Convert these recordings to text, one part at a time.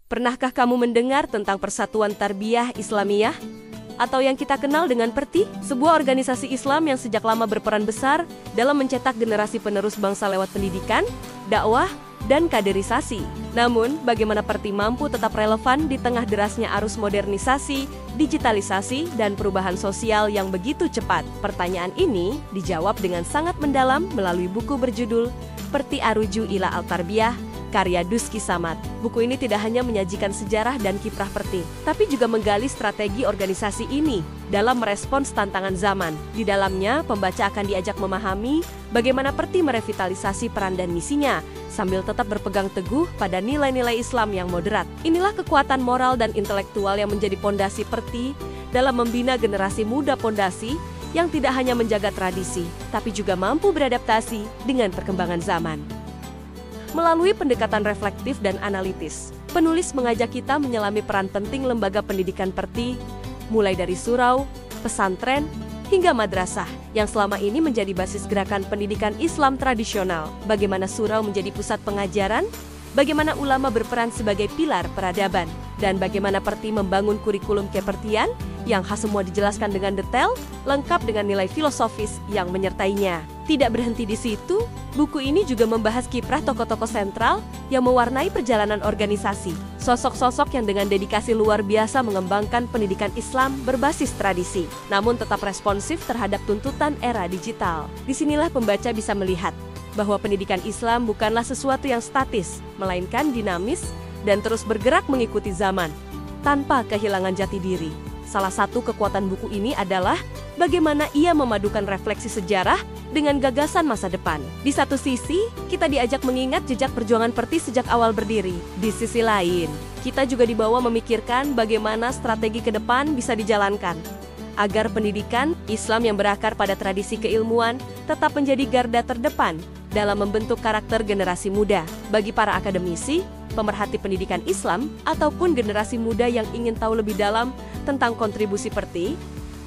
Pernahkah kamu mendengar tentang Persatuan Tarbiyah Islamiyah? Atau yang kita kenal dengan PERTI, sebuah organisasi Islam yang sejak lama berperan besar dalam mencetak generasi penerus bangsa lewat pendidikan, dakwah, dan kaderisasi. Namun, bagaimana PERTI mampu tetap relevan di tengah derasnya arus modernisasi, digitalisasi, dan perubahan sosial yang begitu cepat? Pertanyaan ini dijawab dengan sangat mendalam melalui buku berjudul PERTI Aruju ila Al-Tarbiyah, karya Duski Samad. Buku ini tidak hanya menyajikan sejarah dan kiprah PERTI, tapi juga menggali strategi organisasi ini dalam merespons tantangan zaman. Di dalamnya, pembaca akan diajak memahami bagaimana PERTI merevitalisasi peran dan misinya, sambil tetap berpegang teguh pada nilai-nilai Islam yang moderat. Inilah kekuatan moral dan intelektual yang menjadi pondasi PERTI dalam membina generasi muda pondasi yang tidak hanya menjaga tradisi, tapi juga mampu beradaptasi dengan perkembangan zaman. Melalui pendekatan reflektif dan analitis, penulis mengajak kita menyelami peran penting lembaga pendidikan PERTI, mulai dari surau, pesantren, hingga madrasah, yang selama ini menjadi basis gerakan pendidikan Islam tradisional. Bagaimana surau menjadi pusat pengajaran, bagaimana ulama berperan sebagai pilar peradaban, dan bagaimana PERTI membangun kurikulum kepertian yang khas semua dijelaskan dengan detail, lengkap dengan nilai filosofis yang menyertainya. Tidak berhenti di situ, buku ini juga membahas kiprah tokoh-tokoh sentral yang mewarnai perjalanan organisasi. Sosok-sosok yang dengan dedikasi luar biasa mengembangkan pendidikan Islam berbasis tradisi, namun tetap responsif terhadap tuntutan era digital. Disinilah pembaca bisa melihat bahwa pendidikan Islam bukanlah sesuatu yang statis, melainkan dinamis dan terus bergerak mengikuti zaman, tanpa kehilangan jati diri. Salah satu kekuatan buku ini adalah bagaimana ia memadukan refleksi sejarah dengan gagasan masa depan. Di satu sisi, kita diajak mengingat jejak perjuangan PERTI sejak awal berdiri. Di sisi lain, kita juga dibawa memikirkan bagaimana strategi ke depan bisa dijalankan agar pendidikan Islam yang berakar pada tradisi keilmuan tetap menjadi garda terdepan dalam membentuk karakter generasi muda. Bagi para akademisi, pemerhati pendidikan Islam, ataupun generasi muda yang ingin tahu lebih dalam tentang kontribusi PERTI,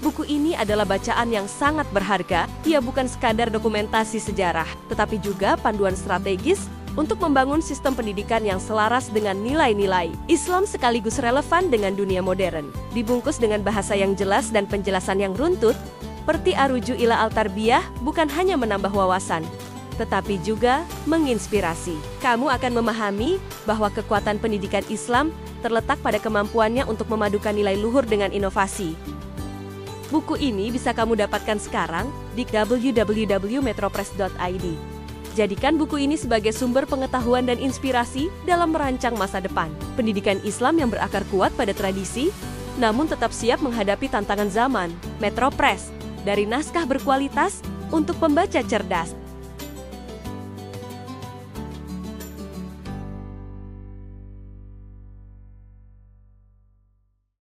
buku ini adalah bacaan yang sangat berharga. Ia bukan sekadar dokumentasi sejarah, tetapi juga panduan strategis untuk membangun sistem pendidikan yang selaras dengan nilai-nilai Islam sekaligus relevan dengan dunia modern. Dibungkus dengan bahasa yang jelas dan penjelasan yang runtut, PERTI Aruju ila Al-Tarbiyah bukan hanya menambah wawasan, tetapi juga menginspirasi. Kamu akan memahami bahwa kekuatan pendidikan Islam terletak pada kemampuannya untuk memadukan nilai luhur dengan inovasi. Buku ini bisa kamu dapatkan sekarang di www.metropress.id. Jadikan buku ini sebagai sumber pengetahuan dan inspirasi dalam merancang masa depan. Pendidikan Islam yang berakar kuat pada tradisi, namun tetap siap menghadapi tantangan zaman. Metropress, dari naskah berkualitas untuk pembaca cerdas.